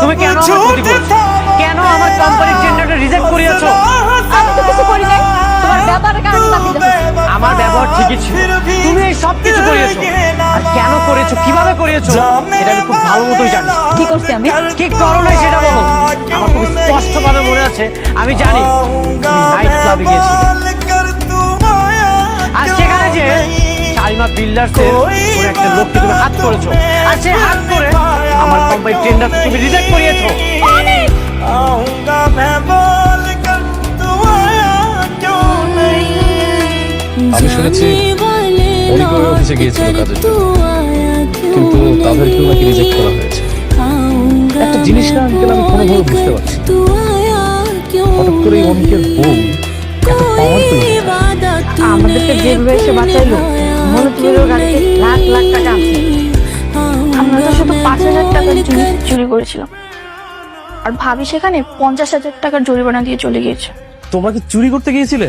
তুমি কেন আমার ক্ষতি করেছো? কেন আমার কোম্পানির টেন্ডারটা রিজেক্ট করিয়েছো? আমি তো কিছু করি নাই, তোমার ব্যাপারের কারণে বাতিল হয়েছে। আমার ব্যবহার ঠিকই ছিল, তুমি এই সব কিছু করিয়েছো। আর কেন করেছো, কিভাবে করিয়েছো, এটা আমি খুব ভালো মতোই জানি। কি করছি আমি? কি করো নাই সেটা বলো। আমার খুব স্পষ্টভাবে মনে আছে, আমি জানি তুমি নাইট ক্লাবে গিয়েছিলে। আর সেখানে যে শালিমা বিল্ডার্সের কোন একটা লোককে তুমি হাত করেছো, আর সে হাত করে আমার কোম্পানির টেন্ডার তুমি রিজেক্ট করিয়েছো। আমি শুনেছি অনেক অফিসে গিয়েছিল কাজের জন্য, কিন্তু তাদেরকেও নাকি রিজেক্ট করা হয়েছে। একটা জিনিস না আঙ্কেল, আমি কোনোভাবে বুঝতে পারছি না। হঠাৎ করে অনেকের বউ এত পাওয়ারফুল। আমাদেরকে যেভাবে এসে বাঁচাইলো, মনে তুলে গাড়িতে লাখ লাখ টাকা আছে। আমরা তো শুধু 5,000 টাকার জিনিস চুরি করেছিলাম, আর ভাবি সেখানে 50,000 টাকার জরিমানা দিয়ে চলে গিয়েছে। তোমরা কি চুরি করতে গিয়েছিলে?